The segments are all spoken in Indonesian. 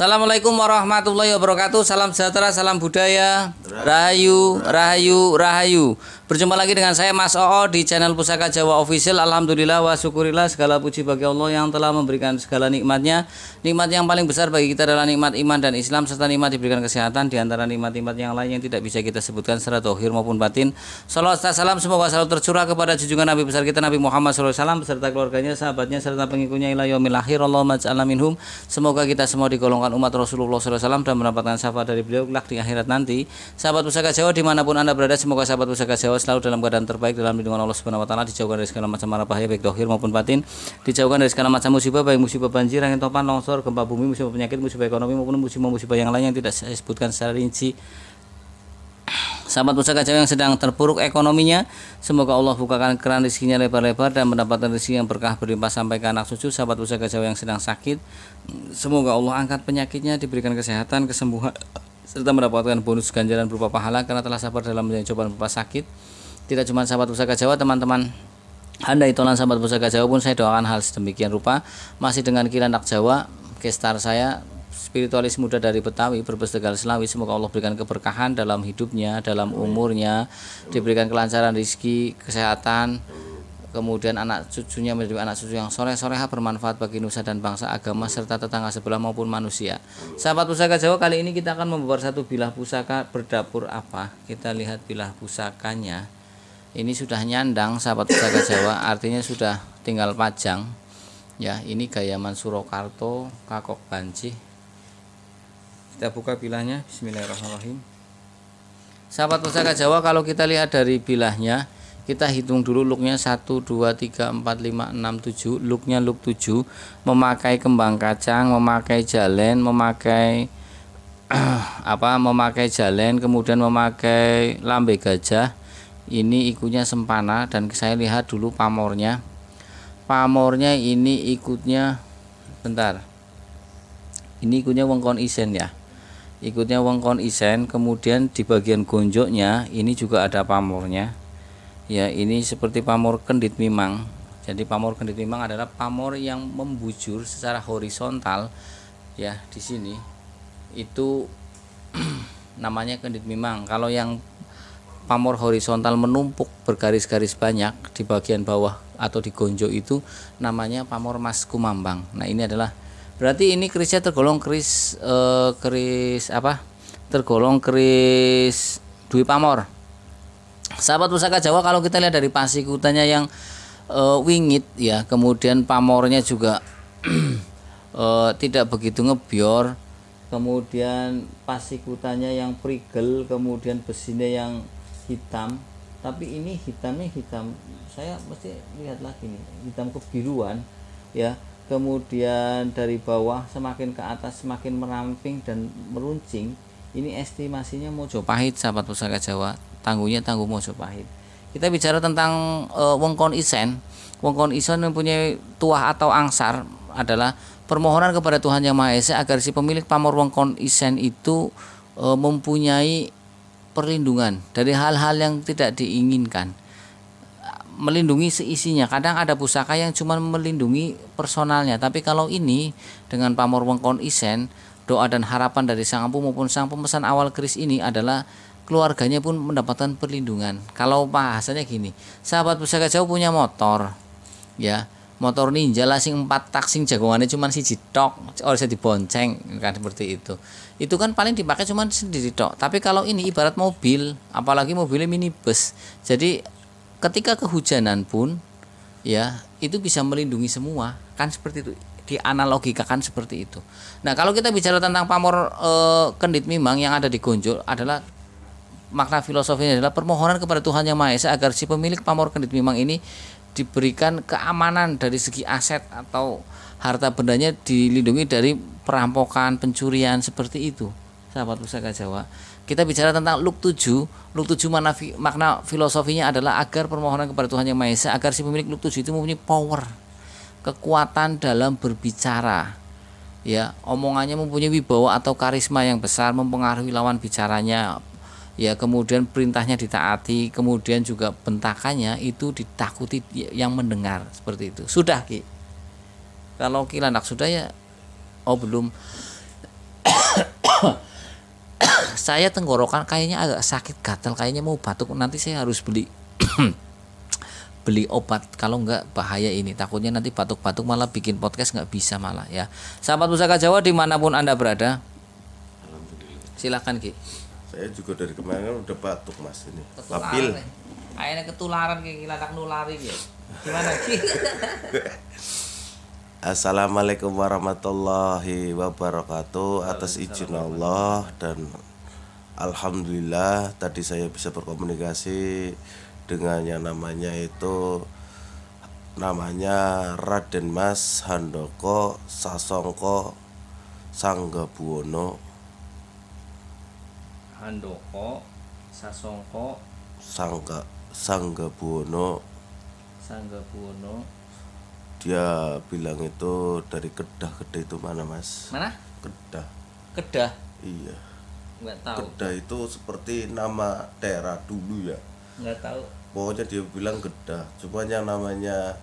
Assalamualaikum warahmatullahi wabarakatuh. Salam sejahtera, salam budaya, rahayu, rahayu, rahayu. Berjumpa lagi dengan saya Mas Oo di channel Pusaka Jawa Official. Alhamdulillah wa syukurillah, segala puji bagi Allah yang telah memberikan segala nikmatnya. Nikmat yang paling besar bagi kita adalah nikmat iman dan Islam, serta nikmat diberikan kesehatan. Di antara nikmat-nikmat yang lain yang tidak bisa kita sebutkan secara zahir maupun batin. Salawat salam semoga selalu tercurah kepada junjungan Nabi besar kita Nabi Muhammad SAW beserta keluarganya, sahabatnya, serta pengikutnya ila yaumil akhir. Allahumma ja'alna minhum. Semoga kita semua digolongkan umat Rasulullah SAW dan mendapatkan syafaat dari beliau kelak di akhirat nanti. Sahabat Pusaka Jawa dimanapun Anda berada, semoga sahabat Pusaka Jawa selalu dalam keadaan terbaik dalam lindungan Allah Subhanahu wa taala, dijauhkan dari segala macam mara bahaya baik zahir maupun batin, dijauhkan dari segala macam musibah baik musibah banjir, angin topan, longsor, gempa bumi, musibah penyakit, musibah ekonomi maupun musibah-musibah yang lain yang tidak saya sebutkan secara rinci. Sahabat Pusaka Jawa yang sedang terpuruk ekonominya, semoga Allah bukakan keran rezekinya lebar-lebar dan mendapatkan rezeki yang berkah berlimpah sampai ke anak cucu. Sahabat Pusaka Jawa yang sedang sakit, semoga Allah angkat penyakitnya, diberikan kesehatan, kesembuhan, serta mendapatkan bonus ganjaran berupa pahala karena telah sabar dalam menjalani cobaan berupa sakit. Tidak cuma sahabat Pusaka Jawa, teman-teman handai tolan sahabat Pusaka Jawa pun saya doakan hal sedemikian rupa. Masih dengan Kilandak Jawa, gestar saya spiritualis muda dari Betawi, Brebes, Tegal, Selawi. Semoga Allah berikan keberkahan dalam hidupnya, dalam umurnya, diberikan kelancaran rezeki, kesehatan, kemudian anak cucunya menjadi anak cucu yang soleh-soleha bermanfaat bagi nusa dan bangsa, agama, serta tetangga sebelah maupun manusia. Sahabat Pusaka Jawa, kali ini kita akan membawa satu bilah pusaka berdapur apa. Kita lihat bilah pusakanya. Ini sudah nyandang sahabat Pusaka Jawa, artinya sudah tinggal pajang. Ya, ini Gayaman Surakarta, Kakok Banci. Kita buka bilahnya, bismillahirrahmanirrahim. Sahabat Pusaka Jawa, kalau kita lihat dari bilahnya, kita hitung dulu luknya 1, 2, 3, 4, 5, 6, 7. Luknya luk 7, memakai kembang kacang, memakai jalen, memakai memakai jalen, kemudian memakai lambe gajah. Ini ikutnya sempana, dan saya lihat dulu pamornya. Pamornya ini ikutnya, bentar, ini ikutnya wengkon isen ya, ikutnya wengkon isen. Kemudian di bagian gonjoknya ini juga ada pamornya ya. Ini seperti pamor kendit mimang. Jadi pamor kendit mimang adalah pamor yang membujur secara horizontal ya. Di sini itu namanya kendit mimang. Kalau yang pamor horizontal menumpuk bergaris-garis banyak di bagian bawah atau di gonjok itu namanya pamor mas kumambang. Nah, ini adalah berarti ini kerisnya tergolong keris tergolong keris dwi pamor. Sahabat Pusaka Jawa, kalau kita lihat dari pasikutannya yang wingit ya, kemudian pamornya juga tidak begitu ngebior, kemudian pasikutannya yang prigel, kemudian besinya yang hitam, tapi ini hitamnya hitam, saya mesti lihat lagi nih, hitam kebiruan ya. Kemudian dari bawah semakin ke atas semakin meramping dan meruncing. Ini estimasinya Mojopahit sahabat Pusaka Jawa, tangguhnya tangguh Mojopahit. Kita bicara tentang wengkon isen. Wengkon isen mempunyai tuah atau angsar adalah permohonan kepada Tuhan Yang Maha Esa agar si pemilik pamor wengkon isen itu mempunyai perlindungan dari hal-hal yang tidak diinginkan, melindungi seisinya. Kadang ada pusaka yang cuma melindungi personalnya, tapi kalau ini dengan pamor wengkon isen, doa dan harapan dari sang empu maupun sang pemesan awal keris ini adalah keluarganya pun mendapatkan perlindungan. Kalau bahasanya gini, sahabat Pusaka Jawa punya motor ya, motor ninja lah sing 4 tak sing jagongannya cuma siji tok, ora bisa dibonceng kan, seperti itu. Itu kan paling dipakai cuma sendiri tok. Tapi kalau ini ibarat mobil, apalagi mobilnya minibus. Jadi ketika kehujanan pun ya itu bisa melindungi semua, kan seperti itu. Dianalogikakan seperti itu. Nah, kalau kita bicara tentang pamor kendit mimang yang ada di gonjok, adalah makna filosofinya adalah permohonan kepada Tuhan Yang Maha Esa agar si pemilik pamor kendit mimang ini diberikan keamanan dari segi aset atau harta bendanya, dilindungi dari perampokan, pencurian, seperti itu sahabat Pusaka Jawa. Kita bicara tentang luk 7. Luk 7 makna filosofinya adalah agar permohonan kepada Tuhan Yang Maha Esa agar si pemilik luk 7 itu mempunyai power, kekuatan dalam berbicara ya, omongannya mempunyai wibawa atau karisma yang besar, mempengaruhi lawan bicaranya ya, kemudian perintahnya ditaati, kemudian juga bentakannya itu ditakuti yang mendengar, seperti itu. Sudah Ki, kalau Kilandak sudah ya, oh belum. Saya tenggorokan kayaknya agak sakit, gatal, kayaknya mau batuk. Nanti saya harus beli beli obat, kalau enggak bahaya ini, takutnya nanti batuk-batuk malah bikin podcast nggak bisa malah ya. Sahabat Pusaka Jawa dimanapun Anda berada, silakan Ki. Saya juga dari kemarin udah batuk Mas ini. Labil. Kayaknya ketularan kayak latak nulari ya. Gimana Ki? Assalamualaikum warahmatullahi wabarakatuh. Atas izin Allah dan alhamdulillah tadi saya bisa berkomunikasi dengan yang namanya Raden Mas Handoko Sasongko Sanggabuwono. Handoko Sasongko Sanggabuwono. Dia bilang itu dari Kedah. Kedah itu mana Mas? Mana? Kedah. Iya. Nggak tahu. Kedah itu seperti nama daerah dulu ya. Nggak tahu. Pokoknya dia bilang Kedah. Cuma yang namanya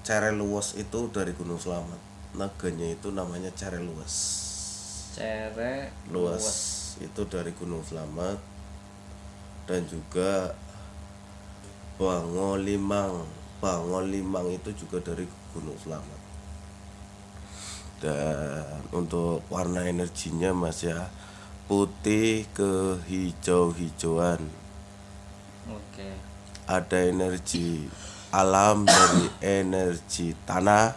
Cereluas itu dari Gunung Slamet. Naganya itu namanya Cereluas. Cereluas itu dari Gunung Slamet. Dan juga Bangolimang itu juga dari Gunung Slamet. Dan untuk warna energinya Mas ya, putih ke hijau-hijauan. Oke. Ada energi alam dari energi tanah,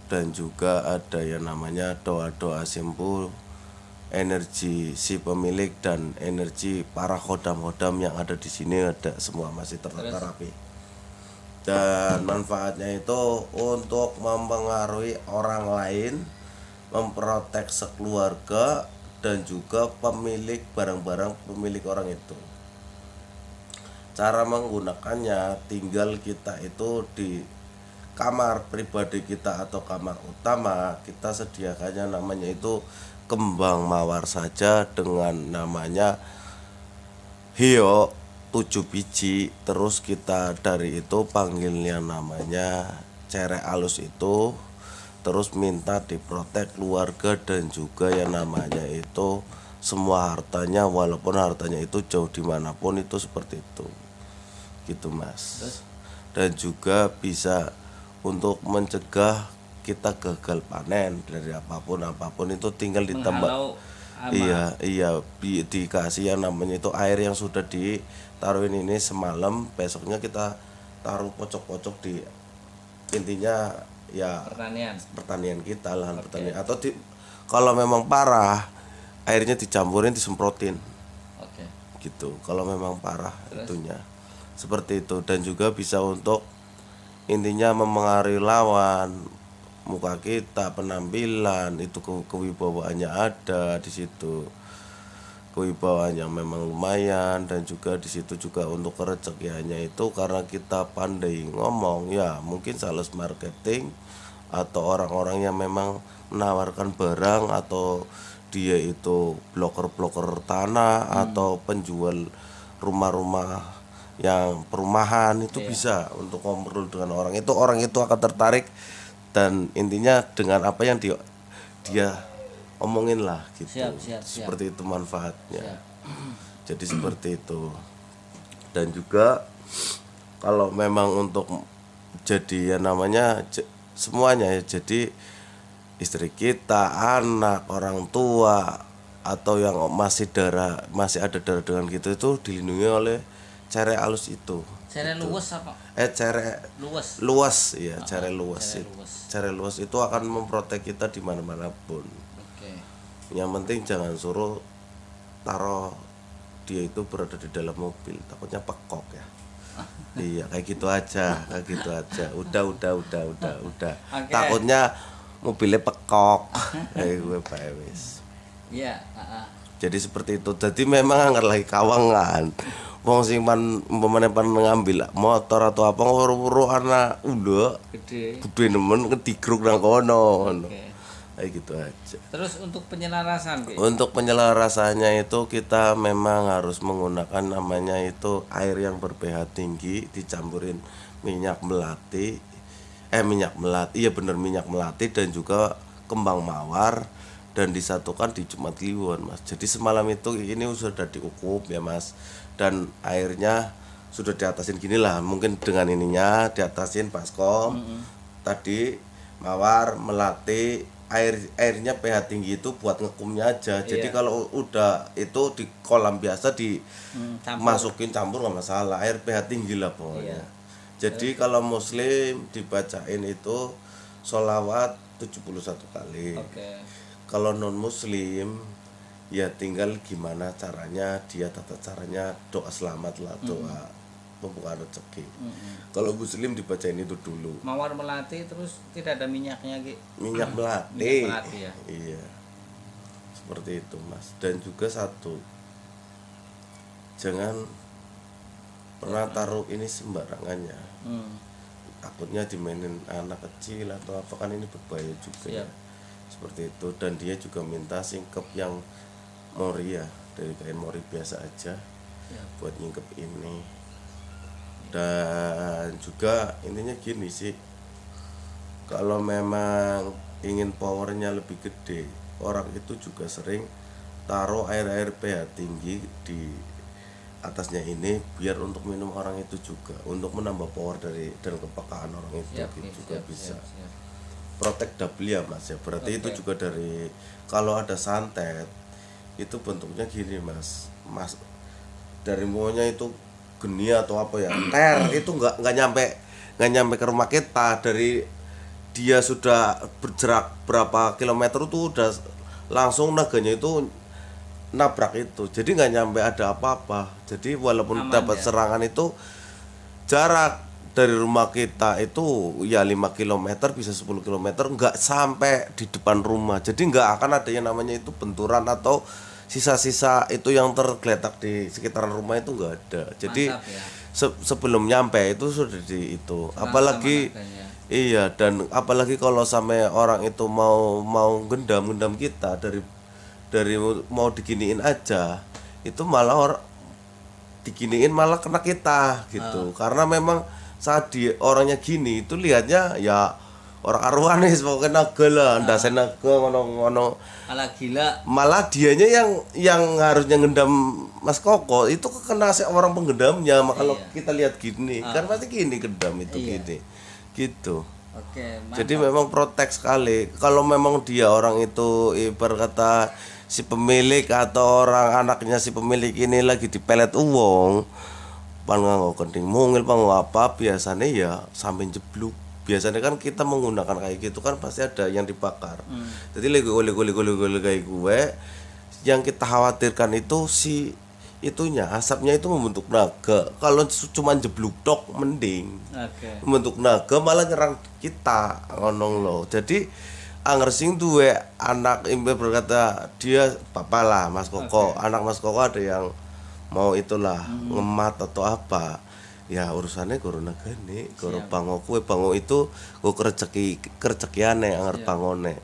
dan juga ada yang namanya doa-doa simpul, energi si pemilik dan energi para khodam-khodam yang ada di sini, ada semua masih tertata rapi. Dan manfaatnya itu untuk mempengaruhi orang lain, memprotek sekeluarga, dan juga pemilik barang-barang pemilik orang itu. Cara menggunakannya tinggal kita itu di kamar pribadi kita atau kamar utama, kita sediakannya namanya itu kembang mawar saja dengan namanya hio 7 biji. Terus kita dari itu panggil yang namanya cere alus itu, terus minta diprotek keluarga dan juga yang namanya itu semua hartanya, walaupun hartanya itu jauh dimanapun, itu seperti itu gitu Mas. Dan juga bisa untuk mencegah kita gagal panen dari apapun itu tinggal ditambah. Iya dikasih yang namanya itu air yang sudah ditaruhin ini semalam, besoknya kita taruh pojok-pojok di intinya ya pertanian kita, lahan pertanian, atau kalau memang parah airnya dicampurin, disemprotin. Gitu kalau memang parah itunya seperti itu. Dan juga bisa untuk intinya memengaruhi lawan, muka kita, penampilan itu, kewibawaannya ada di situ, kewibawaan yang memang lumayan. Dan juga di situ juga untuk kerezekiannya itu, karena kita pandai ngomong ya, mungkin sales marketing atau orang-orang yang memang menawarkan barang, atau dia itu bloker tanah atau penjual rumah-rumah yang perumahan itu bisa untuk ngobrol dengan orang itu akan tertarik. Dan intinya dengan apa yang dia omongin lah gitu. Seperti itu manfaatnya. Jadi seperti itu. Dan juga kalau memang untuk jadi yang namanya semuanya ya, jadi istri kita, anak, orang tua, atau yang masih ada darah dengan gitu, itu dilindungi oleh cere alus itu. Cere luas apa? Cere luas ya, cere luas. Cere luas itu akan memprotek kita di mana-mana pun. Yang penting jangan suruh taruh dia itu berada di dalam mobil, takutnya pekok ya. Iya, kayak gitu aja. Udah. Takutnya mobilnya pekok. Kayak gue wis. Iya, Jadi seperti itu. Jadi memang lagi kawangan. Wong sing umpamane ngambil motor atau apa nguru-nguru anak udah gede nemen kedigruk nang kono. Kayak gitu aja. Terus untuk penyelarasan gitu. Untuk penyelarasannya itu kita memang harus menggunakan namanya itu air yang ber-pH tinggi, dicampurin minyak melati. Minyak melati dan juga kembang mawar dan disatukan di Jumat Kliwon, Mas. Jadi semalam itu ini sudah diukup ya, Mas. Dan airnya sudah diatasin gini lah, mungkin dengan ininya diatasin baskom. Tadi mawar melati airnya pH tinggi itu buat ngekumnya aja. Jadi kalau udah itu di kolam biasa dimasukin campur nggak masalah, air pH tinggi lah pokoknya. Jadi kalau muslim dibacain itu sholawat 71 kali. Kalau non muslim ya tinggal gimana caranya dia, tata caranya doa selamat lah, doa pembukaan rezeki. Kalau muslim dibacain itu dulu. Mawar melati terus tidak ada minyaknya, Ki. Minyak melati. Minyak melati ya. Iya. Seperti itu, Mas. Dan juga satu, jangan pernah taruh ini sembarangan ya. Takutnya dimainin anak kecil atau apa, kan ini berbahaya juga ya. Seperti itu. Dan dia juga minta singkep yang mori ya, dari kain mori biasa aja buat nyingkep ini. Dan juga intinya gini sih, kalau memang ingin powernya lebih gede, orang itu juga sering taruh air pH tinggi di atasnya ini biar untuk minum orang itu juga, untuk menambah power dari dan kepekaan orang itu juga bisa. Protect double ya, Mas ya. Berarti itu juga dari, kalau ada santet itu bentuknya gini, Mas dari maunya itu geni atau apa ya, itu nggak nyampe ke rumah kita. Dari dia sudah bergerak berapa kilometer tuh udah langsung naganya itu nabrak itu, jadi nggak nyampe ada apa-apa. Jadi walaupun dapat serangan itu jarak dari rumah kita itu ya 5 km bisa 10 km, nggak sampai di depan rumah. Jadi nggak akan ada yang namanya itu benturan atau sisa-sisa itu yang tergeletak di sekitaran rumah, itu nggak ada. Jadi sebelum nyampe itu sudah di itu. Apalagi iya, dan apalagi kalau sampai orang itu mau gendam kita dari mau diginiin aja, itu malah diginiin malah kena kita gitu. Karena memang saat orangnya gini itu lihatnya ya orang arwanis, pokoknya naga lah, ndasen naga ngono-ngono. Malah gila. Malah dianya yang harusnya ngendam Mas Koko itu kena orang penggendamnya. Kalau kita lihat gini kan pasti gini gendam itu gini gitu. Jadi memang protek sekali. Kalau memang dia orang itu ibarat kata si pemilik atau orang anaknya si pemilik ini lagi dipelet uang, nganggo kenting mungil apa, biasanya ya sampai jeblok. Biasanya kan kita menggunakan kayak gitu kan pasti ada yang dibakar. Jadi lagi gole kayak gue, yang kita khawatirkan itu si itunya, asapnya itu membentuk naga. Kalau cuma jeblok tok mending. Membentuk naga malah nyerang kita, ngonong loh. Jadi anger sing duwe anak imbe berkata dia bapak lah Mas Koko. Anak Mas Koko ada yang mau itulah ngemat atau apa. Ya urusannya guru nagane, guru bango kue, bango itu go kerjekiane anger bangone.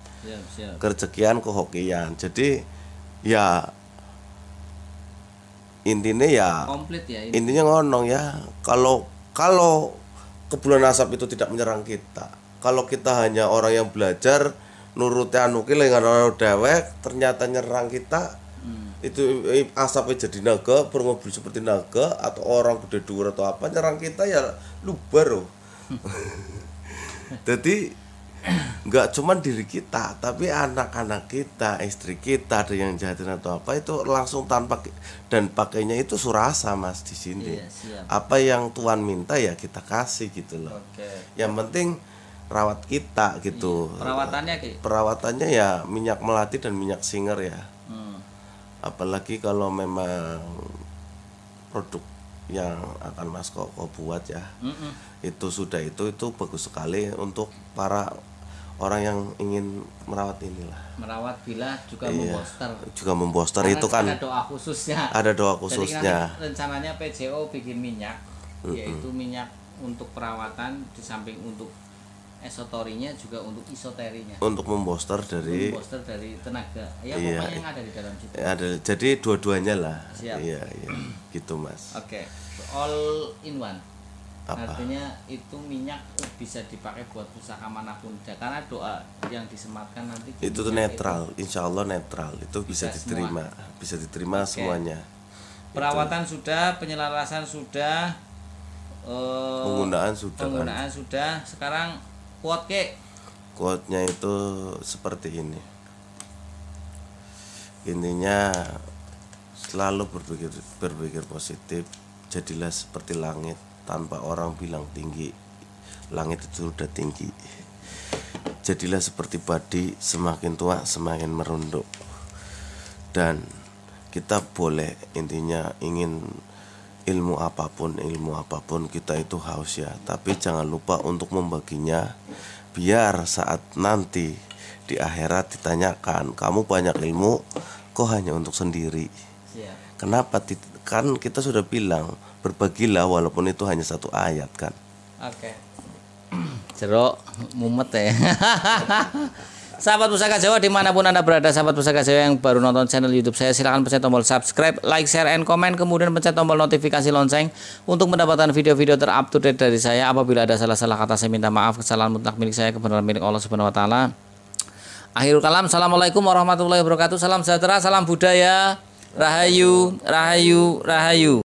Kerjekian kehokian. Jadi ya intinya ya komplit ya ini. Intinya ngonong ya. Kalau kebulan asap itu tidak menyerang kita, kalau kita hanya orang yang belajar nuruti anukil dengan orang dewek ternyata nyerang kita, itu asapnya jadi naga, bermobil seperti naga, atau orang gede dhuwur atau apa nyerang kita ya lubar loh. Jadi nggak cuma diri kita, tapi anak-anak kita, istri kita ada yang jahatin atau apa, itu langsung tanpa, dan pakainya itu surasa Mas di sini. Apa yang Tuhan minta ya kita kasih gitu loh. Yang penting rawat kita gitu. Perawatannya ya minyak melati dan minyak singer ya. Apalagi kalau memang produk yang akan Mas Koko buat ya, itu sudah itu bagus sekali untuk para orang yang ingin merawat inilah. Merawat bila juga memboster. Juga memboster itu kan. Ada doa khususnya. Ada doa khususnya. Jadi rencananya PJO bikin minyak, yaitu minyak untuk perawatan, di samping untuk esoterinya juga untuk isoterinya. Untuk memboster dari tenaga. Ya pokoknya yang ada di dalam situ. Ada, jadi dua-duanya lah. Iya, gitu Mas. All in one. Apa? Artinya itu minyak bisa dipakai buat pusaka manapun. Karena doa yang disematkan nanti Itu tuh netral, insya Allah netral. Itu bisa diterima, bisa diterima semuanya. Perawatan sudah, penyelarasan sudah, Penggunaan sudah. penggunaan sudah. Sekarang quote ke. Quote-nya itu seperti ini. Intinya selalu berpikir positif. Jadilah seperti langit, tanpa orang bilang tinggi. Langit itu sudah tinggi. Jadilah seperti padi, semakin tua semakin merunduk. Dan kita boleh, intinya ingin ilmu apapun kita itu haus ya, tapi jangan lupa untuk membaginya, biar saat nanti di akhirat ditanyakan, kamu banyak ilmu kok hanya untuk sendiri. Kenapa? Kan kita sudah bilang berbagilah walaupun itu hanya satu ayat kan. Oke. Jeruk mumet ya. Sahabat Pusaka Jawa dimanapun Anda berada, sahabat Pusaka Jawa yang baru nonton channel YouTube saya, silahkan pencet tombol subscribe, like, share, and comment, kemudian pencet tombol notifikasi lonceng untuk mendapatkan video-video terupdate dari saya. Apabila ada salah-salah kata saya minta maaf, kesalahan mutlak milik saya, kebenaran milik Allah Subhanahu wa taala. Akhirul kalam, assalamualaikum warahmatullahi wabarakatuh. Salam sejahtera, salam budaya, rahayu, rahayu, rahayu.